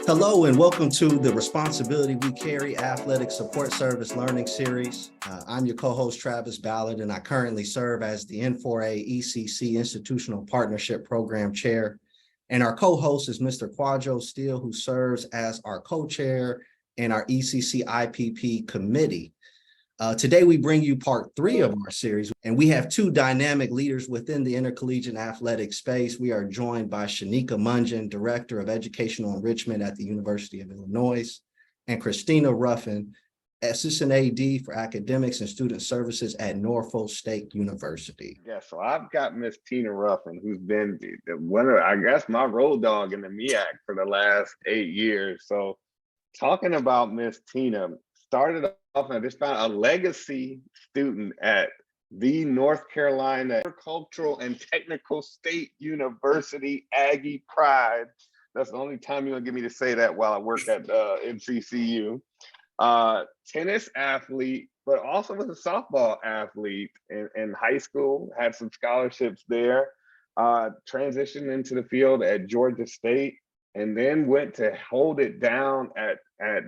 Hello and welcome to the Responsibility We Carry Athletic Support Service Learning Series. I'm your co-host Travis Ballard, and I currently serve as the N4A ECC Institutional Partnership Program Chair. And our co-host is Mr. Quadro Steele, who serves as our co-chair in our ECC IPP committee. Today, we bring you part 3 of our series, and we have 2 dynamic leaders within the intercollegiate athletic space. We are joined by Shanika Mungeon, Director of Educational Enrichment at the University of Illinois, and Christina Ruffin, Assistant AD for Academics and Student Services at Norfolk State University. Yeah, so I've got Miss Tina Ruffin, who's been one of, I guess, my road dog in the MEAC for the last 8 years. So talking about Miss Tina, started off, I just found a legacy student at the North Carolina Agricultural and Technical State University, Aggie Pride. That's the only time you're gonna get me to say that while I work at NCCU. Tennis athlete, but also was a softball athlete in high school, had some scholarships there, transitioned into the field at Georgia State, and then went to hold it down at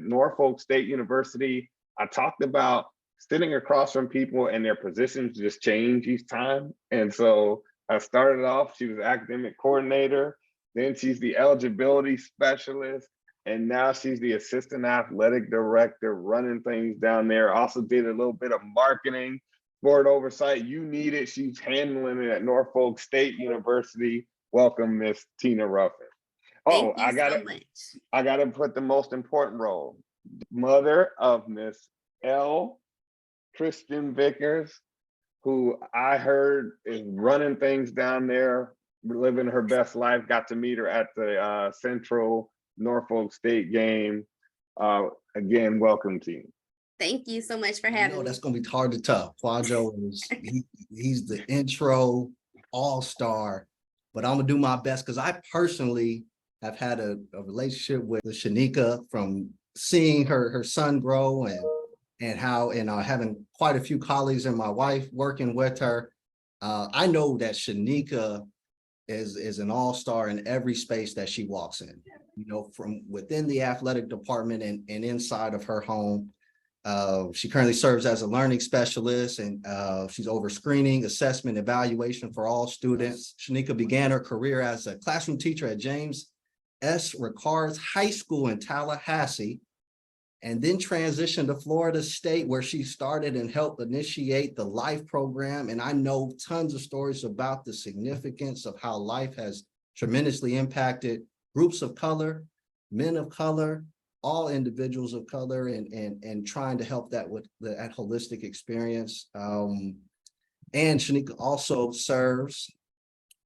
Norfolk State University. I talked about sitting across from people and their positions just change each time. And so I started off, she was academic coordinator, then she's the eligibility specialist, and now she's the assistant athletic director running things down there. Also did a little bit of marketing, board oversight. You need it, she's handling it at Norfolk State University. Welcome, Miss Tina Ruffin. Oh, I gotta put the most important role. Mother of Miss L. Christian Vickers, who I heard is running things down there, living her best life. Got to meet her at the Central Norfolk State game. Again, welcome, team. Thank you so much for having me. That's going to be hard to top. Quadro he's the intro all-star, but I'm gonna do my best because I personally have had a relationship with Shanika from seeing her son grow and how, having quite a few colleagues and my wife working with her. I know that Shanika is an all-star in every space that she walks in, from within the athletic department and inside of her home. She currently serves as a learning specialist, and she's over screening, assessment, evaluation for all students. Shanika began her career as a classroom teacher at James S. Ricards High School in Tallahassee, and then transitioned to Florida State, where she started and helped initiate the LIFE program. And I know tons of stories about the significance of how LIFE has tremendously impacted groups of color, men of color, all individuals of color, and trying to help that with that holistic experience. And Shanika also serves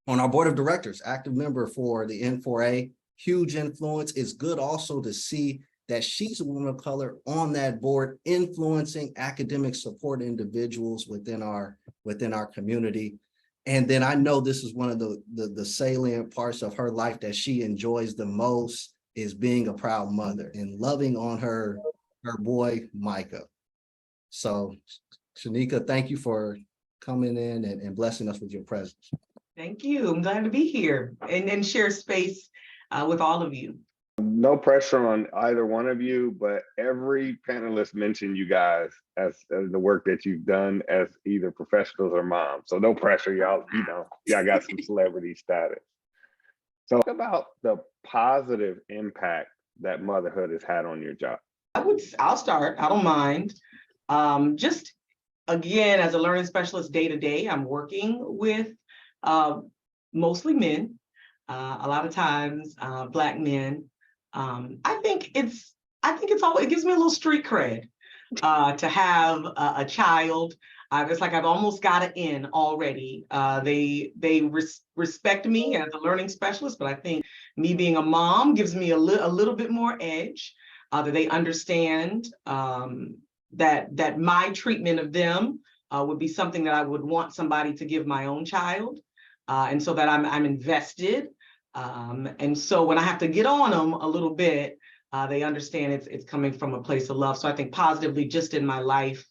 on our board of directors, active member for the N4A. Huge influence. It's good also to see that she's a woman of color on that board, influencing academic support individuals within our community. And then I know this is one of the salient parts of her life that she enjoys the most, is being a proud mother and loving on her boy, Micah. So Shanika, thank you for coming in and blessing us with your presence. Thank you. I'm glad to be here and share space with all of you. No pressure on either one of you, but every panelist mentioned you guys as the work that you've done as either professionals or moms. So no pressure, y'all, y'all got some celebrity status. So talk about the positive impact that motherhood has had on your job. I'll start, I don't mind. Just again, as a learning specialist day to day, I'm working with mostly men, a lot of times Black men. I think it gives me a little street cred to have a child. It's like I've almost got it in already. They respect me as a learning specialist, but I think me being a mom gives me a little bit more edge, that they understand that my treatment of them would be something that I would want somebody to give my own child, and so that I'm invested. And so when I have to get on them a little bit, they understand it's coming from a place of love. So I think positively, just in my life,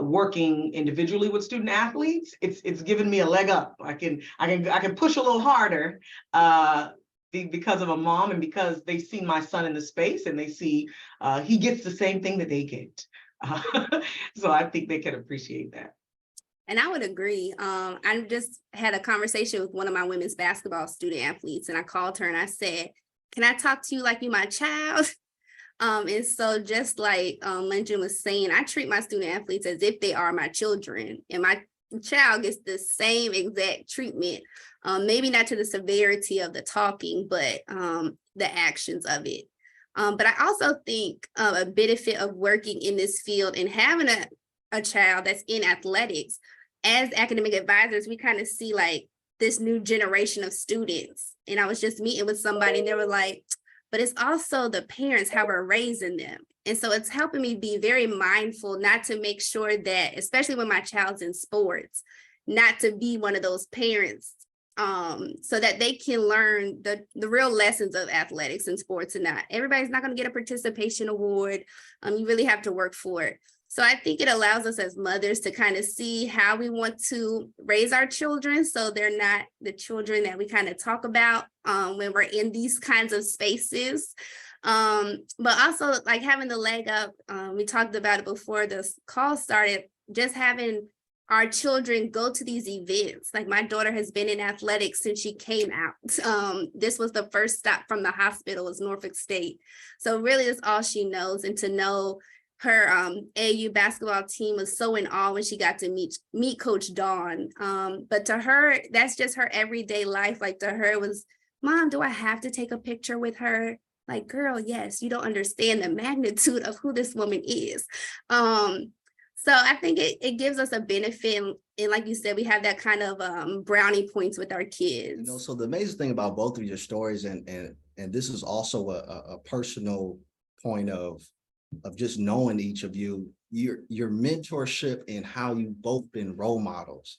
working individually with student athletes, it's given me a leg up. I can push a little harder because of a mom and because they've seen my son in the space and they see he gets the same thing that they get. So I think they can appreciate that. And I would agree. I just had a conversation with one of my women's basketball student athletes, and I called her and I said, "Can I talk to you like you my child?" And so just like Lenjen was saying, I treat my student athletes as if they are my children, and my child gets the same exact treatment. Maybe not to the severity of the talking, but the actions of it. But I also think a benefit of working in this field and having a child that's in athletics, as academic advisors, we kind of see like this new generation of students. And I was just meeting with somebody and they were like, but it's also the parents, how we're raising them. And so it's helping me be very mindful, not to make sure that, especially when my child's in sports, not to be one of those parents, so that they can learn the real lessons of athletics and sports, and not everybody's not going to get a participation award. You really have to work for it. So I think it allows us as mothers to kind of see how we want to raise our children, so they're not the children that we kind of talk about when we're in these kinds of spaces. But also like having the leg up, we talked about it before this call started, just having our children go to these events. Like my daughter has been in athletics since she came out. This was the first stop from the hospital, was Norfolk State. So really it's all she knows. And to know her AU basketball team was so in awe when she got to meet Coach Dawn. But to her, that's just her everyday life. Like to her it was, Mom, do I have to take a picture with her? Like, girl, yes, you don't understand the magnitude of who this woman is. So I think it gives us a benefit. And like you said, we have that kind of brownie points with our kids. You know, so the amazing thing about both of your stories, and this is also a personal point of just knowing each of you, your mentorship and how you've both been role models.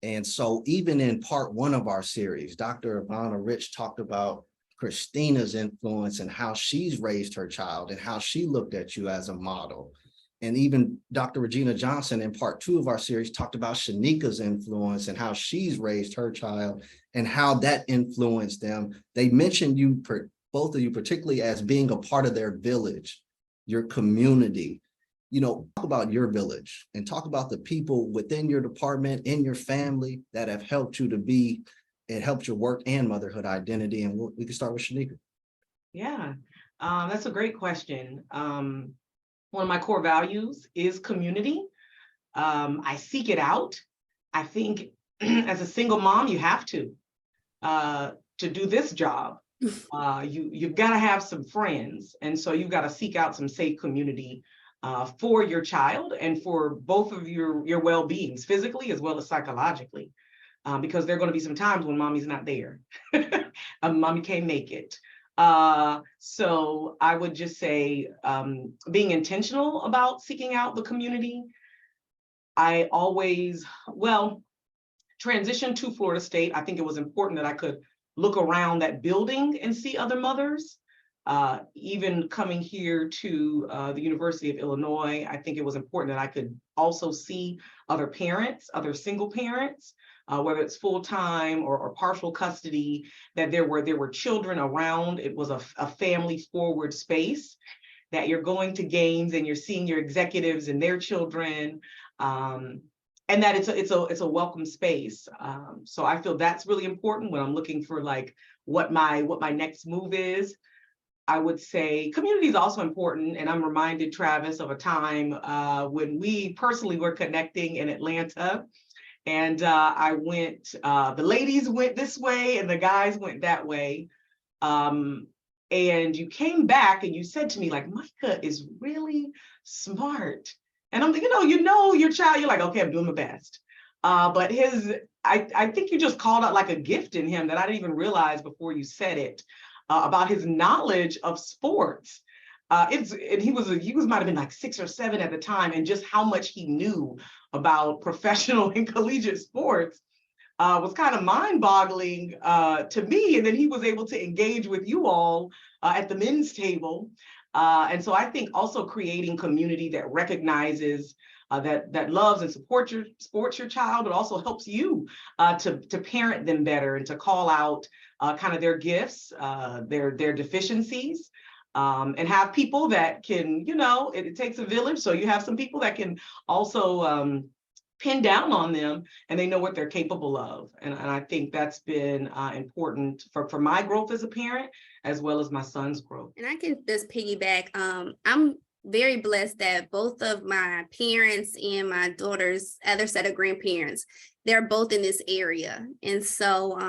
And so even in part one of our series, Dr. Ivana Rich talked about Christina's influence and how she's raised her child and how she looked at you as a model. And even Dr. Regina Johnson in part two of our series talked about Shanika's influence and how she's raised her child and how that influenced them. They mentioned you, both of you, particularly as being a part of their village, your community. You know, talk about your village and talk about the people within your department, in your family, that have helped you to be, it helped your work and motherhood identity. And we can start with Shanika. Yeah, that's a great question. One of my core values is community. I seek it out. I think as a single mom, you have to do this job. You've got to have some friends. And so you've got to seek out some safe community for your child and for both of your well-beings, physically as well as psychologically, because there are going to be some times when mommy's not there. Mommy can't make it. So I would just say being intentional about seeking out the community. I always, transitioned to Florida State. I think it was important that I could look around that building and see other mothers. Even coming here to the University of Illinois, I think it was important that I could also see other parents, other single parents, whether it's full-time or partial custody, that there were children around. It was a family-forward space, that you're going to games and you're seeing your executives and their children, and that it's a welcome space. So I feel that's really important when I'm looking for like what my next move is. I would say community is also important, and I'm reminded, Travis, of a time when we personally were connecting in Atlanta. And I went, the ladies went this way and the guys went that way. And you came back and you said to me, like, Micah is really smart. And I'm like, you know your child, you're like, okay, I'm doing my best. But I think you just called out like a gift in him that I didn't even realize before you said it, about his knowledge of sports. And he might have been like 6 or 7 at the time, and just how much he knew about professional and collegiate sports was kind of mind-boggling to me. And then he was able to engage with you all at the men's table. And so I think also creating community that recognizes that loves and supports your child, but also helps you to parent them better and to call out kind of their gifts, their deficiencies, and have people that can, it takes a village. So you have some people that can also pin down on them and they know what they're capable of. And I think that's been important for my growth as a parent, as well as my son's growth. And I can just piggyback. I'm very blessed that both of my parents and my daughter's other set of grandparents, they're both in this area. And so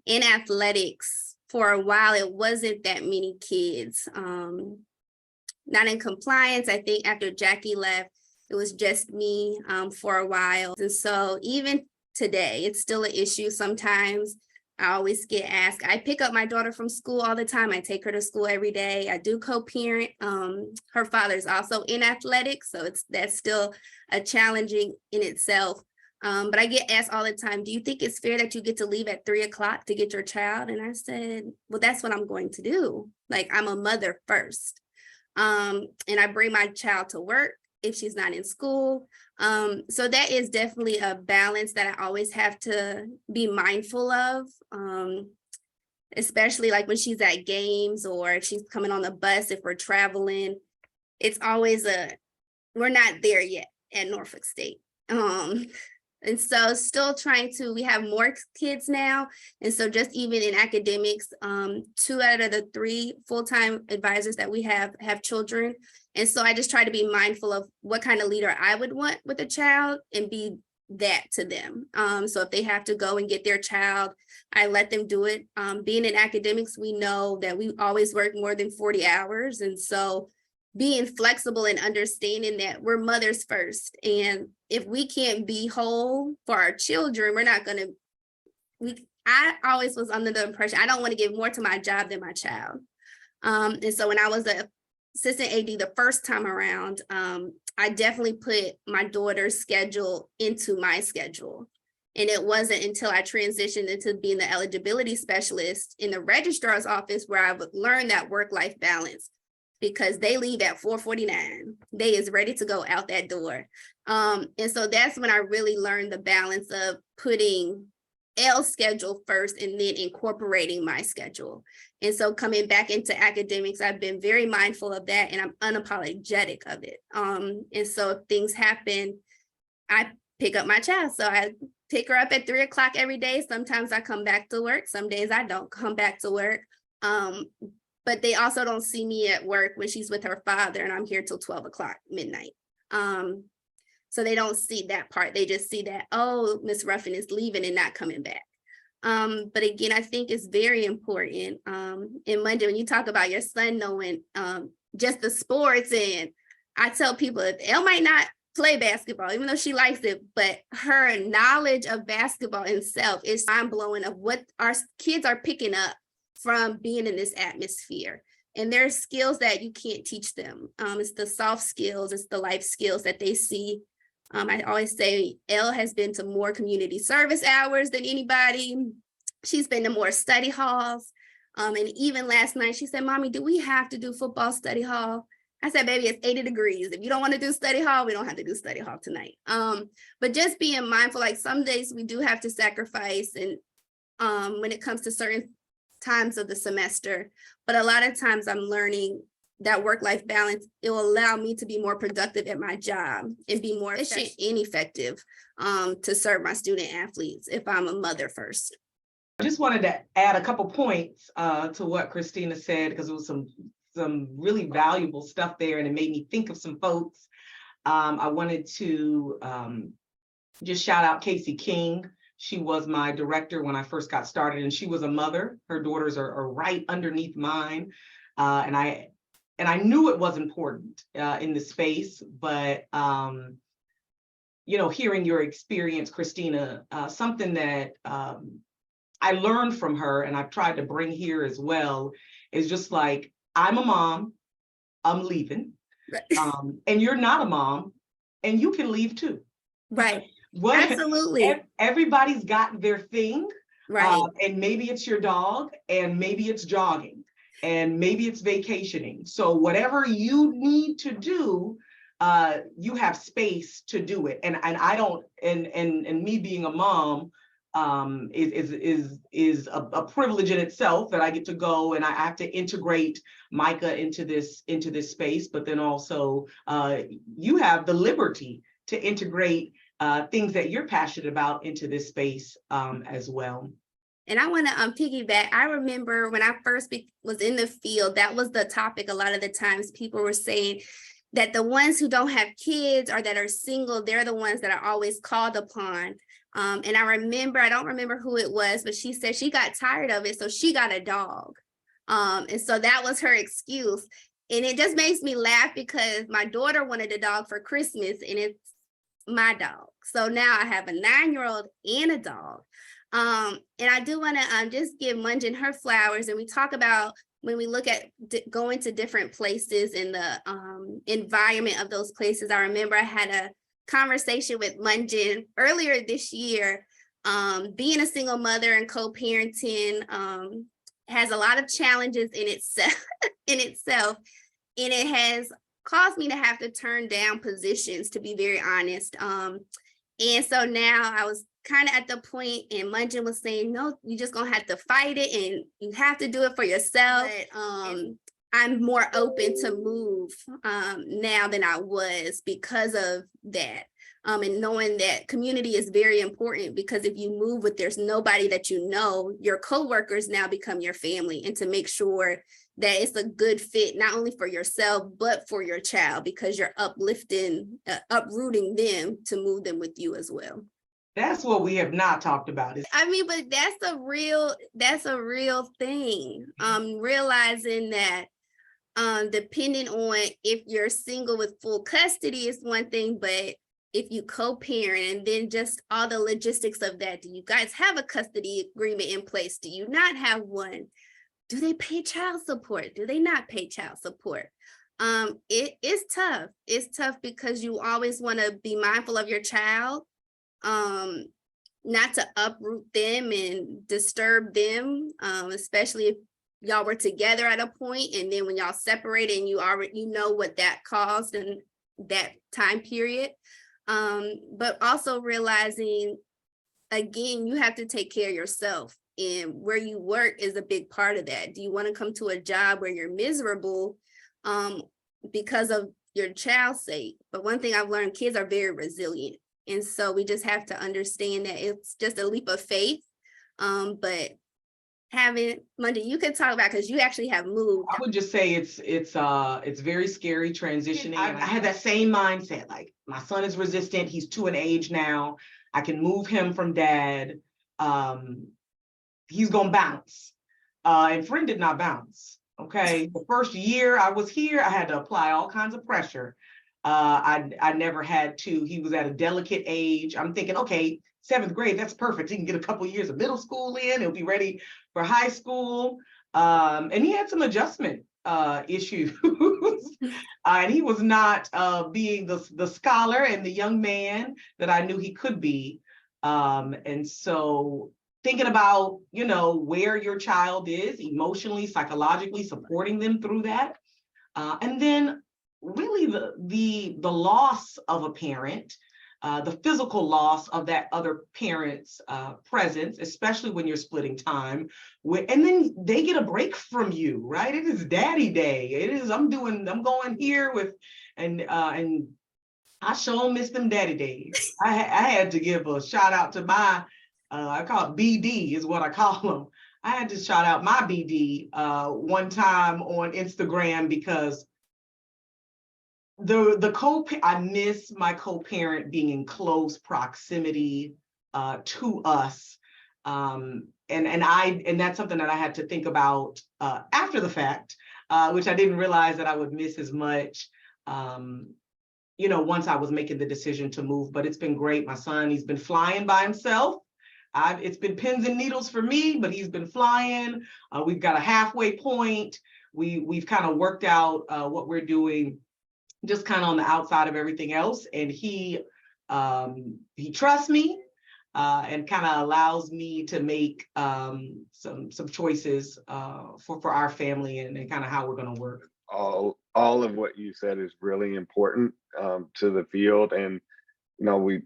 in athletics, for a while, it wasn't that many kids. Not in compliance. I think after Jackie left, it was just me for a while. And so even today, it's still an issue sometimes. I always get asked. I pick up my daughter from school all the time. I take her to school every day. I do co-parent. Her father's also in athletics, so that's still a challenging in itself. But I get asked all the time, do you think it's fair that you get to leave at 3 o'clock to get your child? And I said, well, that's what I'm going to do. Like, I'm a mother first. And I bring my child to work if she's not in school. So that is definitely a balance that I always have to be mindful of, especially like when she's at games or if she's coming on the bus, if we're traveling. It's always we're not there yet at Norfolk State. And so still we have more kids now. And so just even in academics, 2 out of the 3 full-time advisors that we have children. And so I just try to be mindful of what kind of leader I would want with a child and be that to them. So if they have to go and get their child, I let them do it. Being in academics, we know that we always work more than 40 hours. And so being flexible and understanding that we're mothers first. And if we can't be whole for our children, we're not going to, I always was under the impression, I don't want to give more to my job than my child. And so when I was the assistant AD the first time around, I definitely put my daughter's schedule into my schedule. And it wasn't until I transitioned into being the eligibility specialist in the registrar's office where I would learn that work-life balance, because they leave at 4:49. They is ready to go out that door. And so that's when I really learned the balance of putting L's schedule first and then incorporating my schedule. And so coming back into academics, I've been very mindful of that and I'm unapologetic of it. And so if things happen, I pick up my child. So I pick her up at 3 o'clock every day. Sometimes I come back to work. Some days I don't come back to work. But they also don't see me at work when she's with her father and I'm here till 12 o'clock midnight. So they don't see that part. They just see that, oh, Miss Ruffin is leaving and not coming back. But again, I think it's very important. And Monday, when you talk about your son knowing just the sports, and I tell people, Elle might not play basketball, even though she likes it, but her knowledge of basketball itself is mind-blowing of what our kids are picking up from being in this atmosphere. And there's skills that you can't teach them. It's the soft skills, it's the life skills that they see. I always say Elle has been to more community service hours than anybody. She's been to more study halls. And even last night she said, Mommy, do we have to do football study hall? I said, baby, it's 80 degrees. If you don't want to do study hall, we don't have to do study hall tonight. But just being mindful, like some days we do have to sacrifice, and when it comes to certain times of the semester, but a lot of times I'm learning that work-life balance, it will allow me to be more productive at my job and be more efficient and effective to serve my student athletes if I'm a mother first. I just wanted to add a couple points to what Christina said, because it was some really valuable stuff there and it made me think of some folks. I wanted to just shout out Casey King. She was my director when I first got started, and she was a mother. Her daughters are right underneath mine. And I knew it was important in the space, but hearing your experience, Christina, something that I learned from her and I've tried to bring here as well is just like, I'm a mom, I'm leaving. Right. And you're not a mom and you can leave too. Right. Absolutely. Everybody's got their thing. Right. And maybe it's your dog and maybe it's jogging. and maybe it's vacationing. So whatever you need to do, you have space to do it. And I don't, and me being a mom, is a privilege in itself that I get to go and I have to integrate Micah into this space, but then also you have the liberty to integrate things that you're passionate about into this space as well. And I want to piggyback. I remember when I first was in the field, that was the topic. A lot of the times people were saying that the ones who don't have kids or that are single, they're the ones that are always called upon. And I don't remember who it was, but she said she got tired of it, so she got a dog. And so that was her excuse. And it just makes me laugh because my daughter wanted a dog for Christmas and it's my dog. So now I have a 9-year-old and a dog. And I do want to just give Munjin her flowers. And we talk about when we look at going to different places and the environment of those places. I remember I had a conversation with Munjin earlier this year. Being a single mother and co-parenting has a lot of challenges in itself, and it has caused me to have to turn down positions, to be very honest. And so now I was kind of at the point, and Munjin was saying, no, you just gonna have to fight it and you have to do it for yourself. But, I'm more open to move now than I was because of that. And knowing that community is very important, because if you move with there's nobody that you know, your coworkers now become your family, and to make sure that it's a good fit, not only for yourself, but for your child, because you're uprooting them to move them with you as well. That's what we have not talked about. I mean, but that's a real thing. Realizing that depending on if you're single with full custody is one thing, but if you co-parent and then just all the logistics of that, do you guys have a custody agreement in place? Do you not have one? Do they pay child support? Do they not pay child support? It is tough. It's tough because you always want to be mindful of your child, not to uproot them and disturb them, especially if y'all were together at a point and then when y'all separated and you know what that caused in that time period. But also realizing, again, you have to take care of yourself, and where you work is a big part of that. Do you want to come to a job where you're miserable because of your child's sake? But one thing I've learned, kids are very resilient. And so we just have to understand that it's just a leap of faith. But having, Munjin, you can talk about, because you actually have moved. I would just say it's very scary transitioning. I had that same mindset, like my son is resistant. He's 2 in age now. I can move him from dad. He's gonna bounce. And friend did not bounce. Okay, the first year I was here, I had to apply all kinds of pressure. I never had to. He was at a delicate age. I'm thinking, okay, 7th grade, that's perfect. He can get a couple years of middle school in. He'll be ready for high school. And he had some adjustment issues. And he was not being the scholar and the young man that I knew he could be. And so thinking about, where your child is emotionally, psychologically, supporting them through that. And then really the loss of a parent, the physical loss of that other parent's presence, especially when you're splitting time with, and then they get a break from you, right? It is daddy day. It is, I'm going here with, and I sure miss them daddy days. I had to give a shout out to my, I call it BD is what I call them. I had to shout out my BD one time on Instagram because I miss my co-parent being in close proximity to us, and that's something that I had to think about after the fact, which I didn't realize that I would miss as much, once I was making the decision to move. But it's been great. My son, he's been flying by himself. It's been pins and needles for me, but he's been flying. We've got a halfway point. We've kind of worked out what we're doing, just kind of on the outside of everything else. And he trusts me. and kind of allows me to make some choices for our family and kind of how we're going to work. All of what you said is really important to the field. And we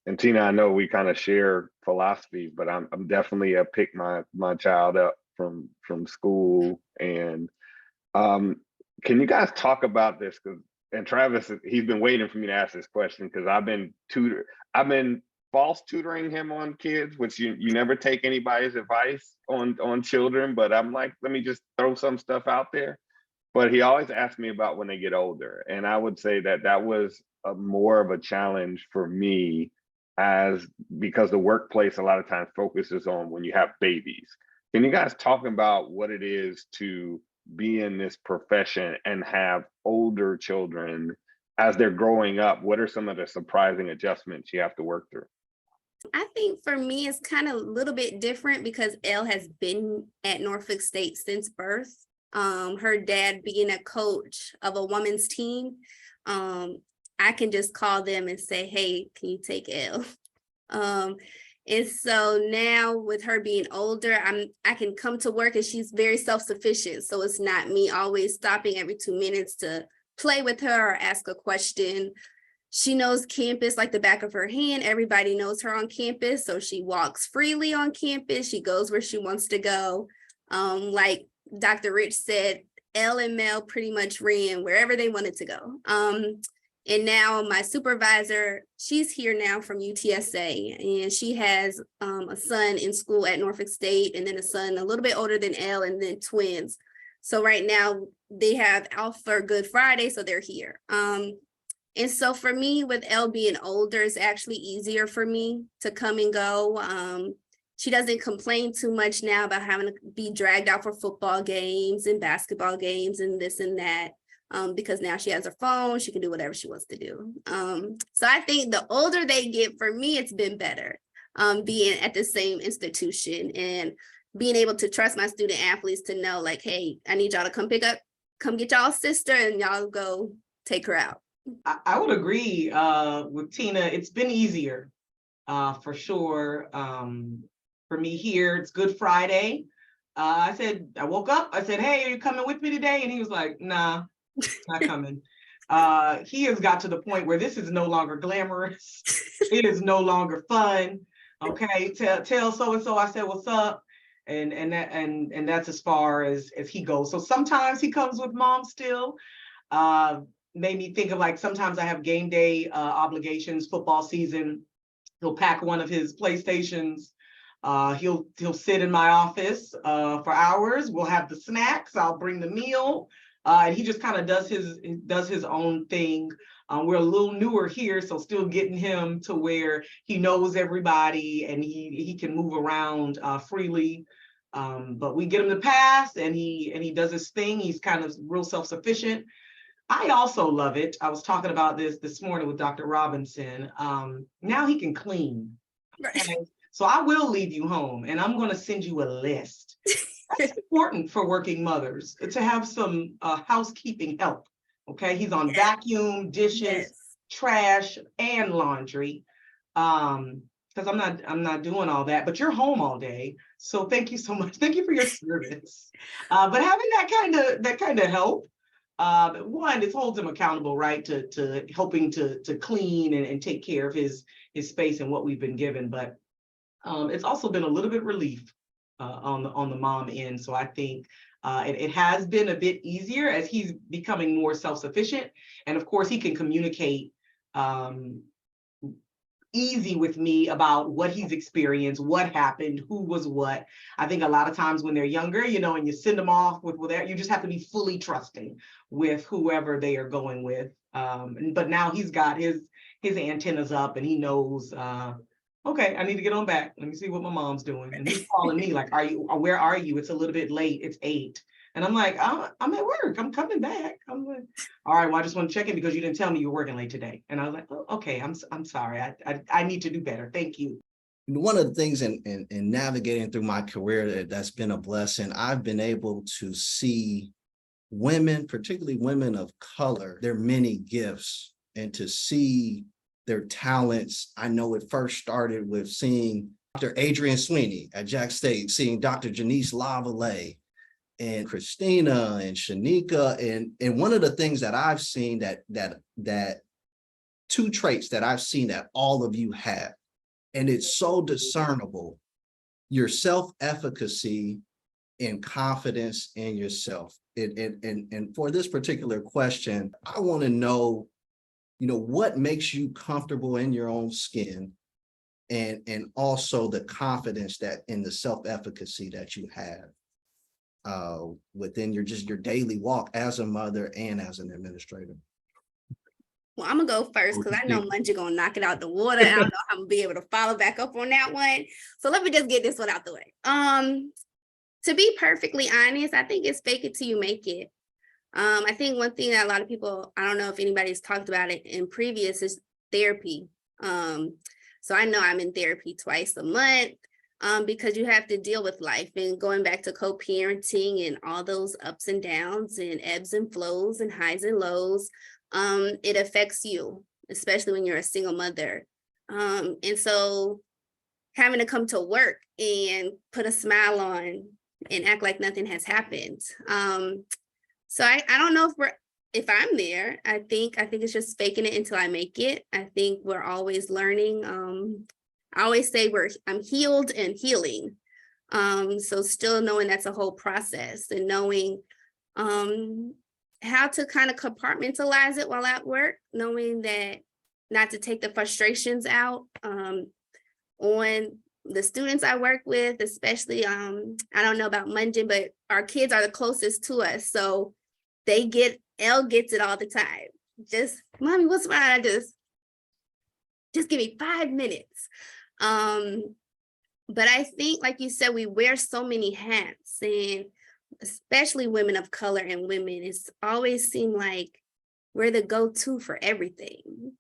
and Tina, I know we kind of share philosophies, but I'm definitely a pick my child up from school. And can you guys talk about this? And Travis, he's been waiting for me to ask this question because I've been false tutoring him on kids, which you never take anybody's advice on children, but I'm like, let me just throw some stuff out there. But he always asks me about when they get older. And I would say that was more of a challenge for me because the workplace a lot of times focuses on when you have babies. Can you guys talk about what it is to be in this profession and have older children as they're growing up? What are some of the surprising adjustments you have to work through? I think for me, it's kind of a little bit different because Elle has been at Norfolk State since birth. Her dad being a coach of a women's team, I can just call them and say, hey, can you take Elle? And so now with her being older, I can come to work and she's very self-sufficient. So it's not me always stopping every 2 minutes to play with her or ask a question. She knows campus like the back of her hand. Everybody knows her on campus. So she walks freely on campus. She goes where she wants to go. Like Dr. Rich said, Elle and Mel pretty much ran wherever they wanted to go. And now my supervisor, she's here now from UTSA, and she has a son in school at Norfolk State, and then a son a little bit older than Elle, and then twins. So right now they have Alpha Good Friday, so they're here. And so for me, with Elle being older, it's actually easier for me to come and go. She doesn't complain too much now about having to be dragged out for football games and basketball games and this and that. Because now she has her phone, she can do whatever she wants to do. So I think the older they get, for me, it's been better being at the same institution and being able to trust my student athletes to know like, hey, I need y'all to come get y'all's sister and y'all go take her out. I would agree with Tina. It's been easier for sure. For me here, it's Good Friday. I woke up, I said, hey, are you coming with me today? And he was like, nah. Not coming. He has got to the point where this is no longer glamorous. It is no longer fun. Okay, tell so-and-so I said what's up. And that's as far as he goes. So sometimes he comes with mom still. Made me think of like sometimes I have game day obligations, football season. He'll pack one of his PlayStations. He'll sit in my office for hours. We'll have the snacks. I'll bring the meal. And he just kind of does his own thing. We're a little newer here, so still getting him to where he knows everybody and he can move around freely. But we get him to pass, and he does his thing. He's kind of real self-sufficient. I also love it. I was talking about this morning with Dr. Robinson. Now he can clean. Right. And so I will leave you home, and I'm going to send you a list. That's important for working mothers to have some housekeeping help. Okay, he's on vacuum, dishes, trash, and laundry. Because I'm not doing all that, but you're home all day. So thank you so much. Thank you for your service. But having that kind of help, one, it holds him accountable, right? To helping to clean and take care of his space and what we've been given. But it's also been a little bit relief on the mom end. So I think it has been a bit easier as he's becoming more self-sufficient. And of course, he can communicate easy with me about what he's experienced, what happened, who was what. I think a lot of times when they're younger, and you send them off with whatever, you just have to be fully trusting with whoever they are going with. But now he's got his antennas up and he knows, okay, I need to get on back. Let me see what my mom's doing. And he's calling me like, where are you? It's a little bit late. It's 8. And I'm like, I'm at work. I'm coming back. I'm like, all right, well, I just want to check in because you didn't tell me you were working late today. And I was like, oh, okay, I'm sorry. I need to do better. Thank you. One of the things in navigating through my career that's been a blessing, I've been able to see women, particularly women of color, their many gifts, and to see their talents. I know it first started with seeing Dr. Adrian Sweeney at Jack State, seeing Dr. Janice Lavallee and Christina and Shanika. And one of the things that I've seen that two traits that I've seen that all of you have, and it's so discernible, your self-efficacy and confidence in yourself. And for this particular question, I want to know, what makes you comfortable in your own skin, and also the confidence that in the self-efficacy that you have within your daily walk as a mother and as an administrator. Well, I'm gonna go first because I know Mungie gonna knock it out the water. I don't know how I'm gonna be able to follow back up on that one. So let me just get this one out the way. To be perfectly honest, I think it's fake it till you make it. I think one thing that a lot of people, I don't know if anybody's talked about it in previous, is therapy. So I know I'm in therapy twice a month because you have to deal with life, and going back to co-parenting and all those ups and downs and ebbs and flows and highs and lows. It affects you, especially when you're a single mother. And so having to come to work and put a smile on and act like nothing has happened. So I don't know if I'm there. I think it's just faking it until I make it. I think we're always learning. I always say I'm healed and healing. So still knowing that's a whole process, and knowing how to kind of compartmentalize it while at work, knowing that not to take the frustrations out on the students I work with, especially, I don't know about Munjin, but our kids are the closest to us. So Elle gets it all the time. Just, mommy, what's wrong? I just give me 5 minutes. But I think, like you said, we wear so many hats, and especially women of color and women, it's always seemed like we're the go-to for everything.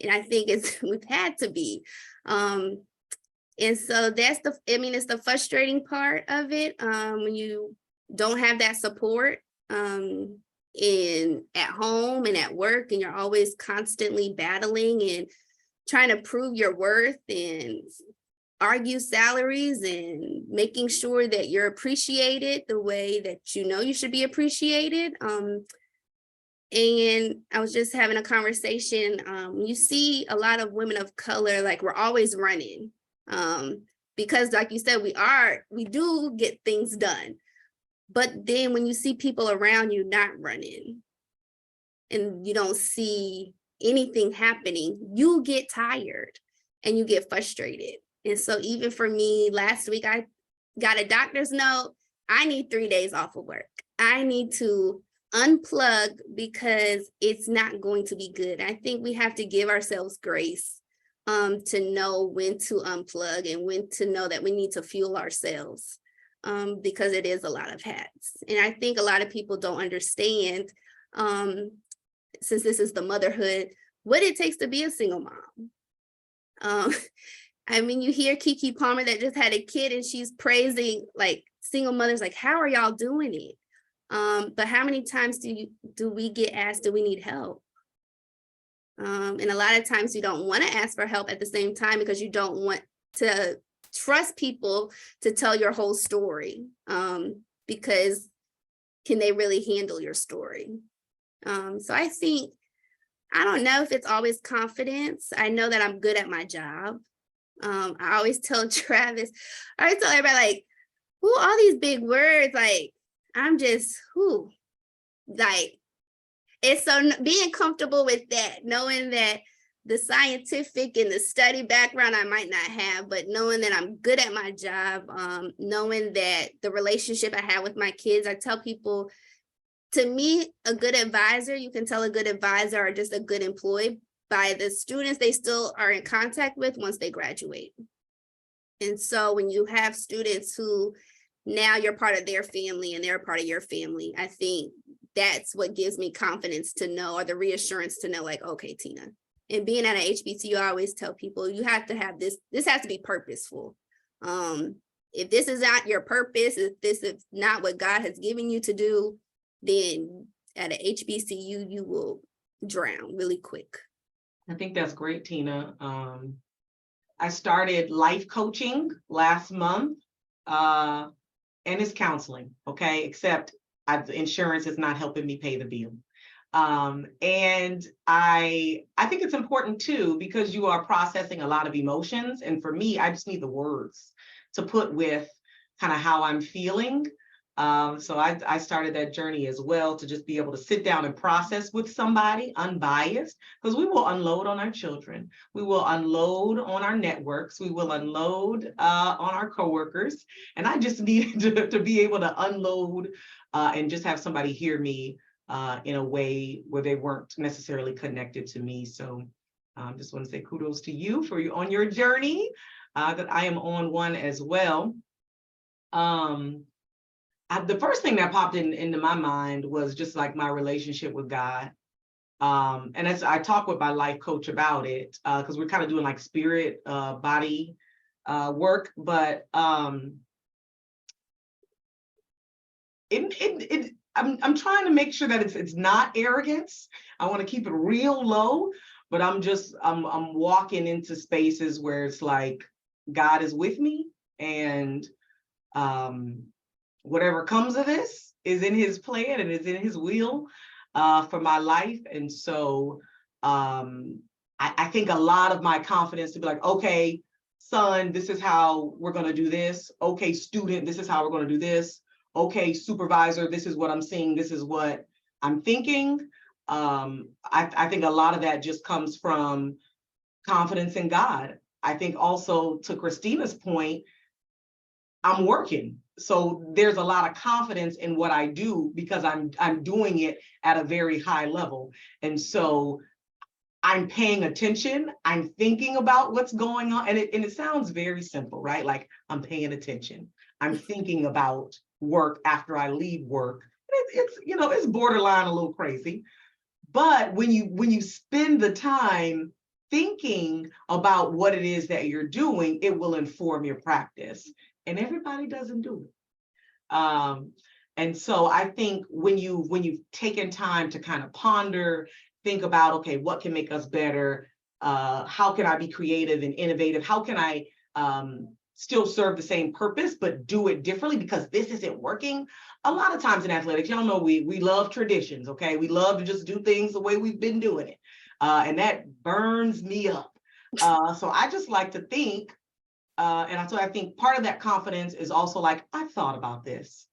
And I think we've had to be. And so that's it's the frustrating part of it, when you don't have that support at home and at work, and you're always constantly battling and trying to prove your worth and argue salaries and making sure that you're appreciated the way that you should be appreciated. And I was just having a conversation. You see a lot of women of color, like, we're always running, because like you said, we do get things done. But then when you see people around you not running and you don't see anything happening, you get tired and you get frustrated. And so even for me, last week, I got a doctor's note. I need 3 days off of work. I need to unplug because it's not going to be good. I think we have to give ourselves grace to know when to unplug and when to know that we need to fuel ourselves, because it is a lot of hats. And I think a lot of people don't understand, since this is the motherhood, what it takes to be a single mom. I mean, you hear Keke Palmer that just had a kid, and she's praising like single mothers, like, how are y'all doing it? But how many times do we get asked, do we need help? And a lot of times you don't want to ask for help at the same time, because you don't want to trust people to tell your whole story, because can they really handle your story? So I think, I don't know if it's always confidence. I know that I'm good at my job. I always tell Travis, I always tell everybody, like, all these big words, like, I'm just, like, it's so being comfortable with that, knowing that the scientific and the study background I might not have, but knowing that I'm good at my job, knowing that the relationship I have with my kids, I tell people, to me, a good advisor, you can tell a good advisor or just a good employee by the students they still are in contact with once they graduate. And so when you have students who now you're part of their family and they're part of your family, I think that's what gives me confidence to know, or the reassurance to know, like, okay, Tina. And being at an HBCU, I always tell people, you have to have this has to be purposeful. If this is not your purpose, if this is not what God has given you to do, then at an HBCU, you will drown really quick. I think that's great, Tina. I started life coaching last month, and it's counseling, okay? Except the insurance is not helping me pay the bill. And I think it's important too, because you are processing a lot of emotions. And for me, I just need the words to put with kind of how I'm feeling. So I started that journey as well, to just be able to sit down and process with somebody unbiased, because we will unload on our children. We will unload on our networks. We will unload on our coworkers. And I just needed to be able to unload and just have somebody hear me in a way where they weren't necessarily connected to me. So just want to say kudos to you for you on your journey, that I am on one as well. The first thing that popped into my mind was just like my relationship with God. And as I talk with my life coach about it, because we're kind of doing like spirit, body work, but I'm trying to make sure that it's not arrogance. I want to keep it real low, but I'm walking into spaces where it's like God is with me, and whatever comes of this is in his plan and is in his will for my life. And so I think a lot of my confidence to be like, okay, son, this is how we're going to do this. Okay, student, this is how we're going to do this. Okay, supervisor, this is what I'm seeing. This is what I'm thinking. I think a lot of that just comes from confidence in God. I think also, to Christina's point, I'm working. So there's a lot of confidence in what I do because I'm doing it at a very high level. And so I'm paying attention. I'm thinking about what's going on. And it sounds very simple, right? Like, I'm paying attention. I'm thinking about work after I leave work. It's borderline a little crazy. But when you spend the time thinking about what it is that you're doing, it will inform your practice. And everybody doesn't do it. And so I think when you've taken time to kind of ponder, think about, okay, what can make us better? How can I be creative and innovative? How can I still serve the same purpose, but do it differently because this isn't working? A lot of times in athletics, y'all know we love traditions, okay? We love to just do things the way we've been doing it. And that burns me up. So I just like to think, and so I think part of that confidence is also like, I've thought about this.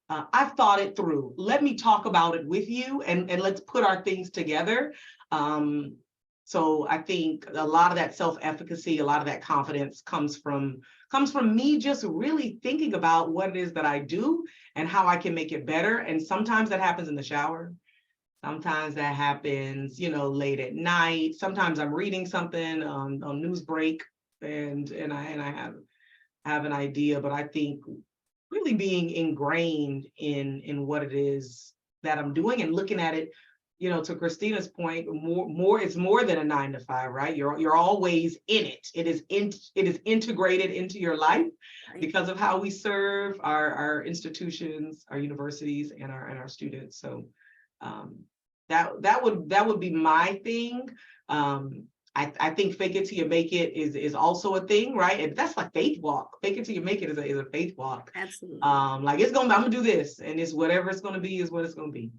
I've thought it through. Let me talk about it with you, and let's put our things together. So I think a lot of that self-efficacy, a lot of that confidence comes from me just really thinking about what it is that I do and how I can make it better. And sometimes that happens in the shower. Sometimes that happens, late at night. Sometimes I'm reading something on news break, and I have an idea, but I think really being ingrained in what it is that I'm doing and looking at it, to Christina's point, it's more than a 9 to 5, right? You're always in it. It is integrated into your life because of how we serve our institutions, our universities, and our students. So that would be my thing. I think fake it till you make it is also a thing, right? And that's like faith walk. Fake it till you make it is a faith walk. Absolutely. I'm gonna do this, and it's whatever it's gonna be is what it's gonna be.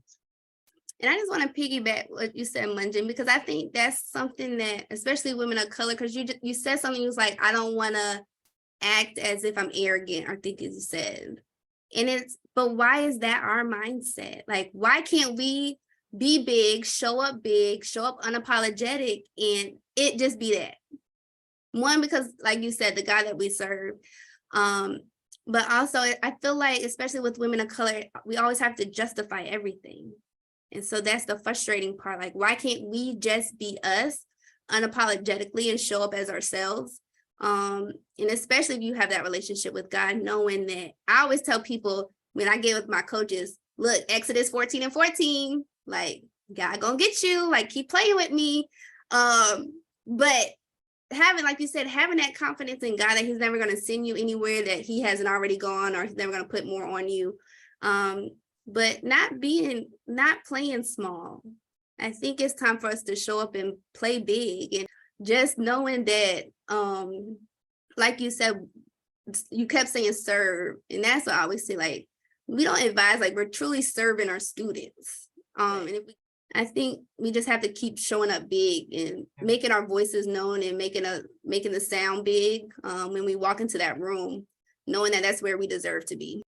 And I just want to piggyback what you said, Munjin, because I think that's something that, especially women of color, because you said something, you was like, I don't want to act as if I'm arrogant, or think as you said. But why is that our mindset? Like, why can't we be big, show up unapologetic, and it just be that? One, because like you said, the God that we serve. But also I feel like, especially with women of color, we always have to justify everything. And so that's the frustrating part. Like, why can't we just be us unapologetically and show up as ourselves? And especially if you have that relationship with God, knowing that, I always tell people when I get with my coaches, look, Exodus 14:14, like, God gonna get you, like, keep playing with me. But having, like you said, having that confidence in God that he's never going to send you anywhere that he hasn't already gone, or he's never going to put more on you. But not playing small. I think it's time for us to show up and play big, and just knowing that, like you said, you kept saying serve, and that's what I always say, like, we don't advise, like, we're truly serving our students. And if we, I think we just have to keep showing up big and making our voices known and making the sound big when we walk into that room, knowing that that's where we deserve to be.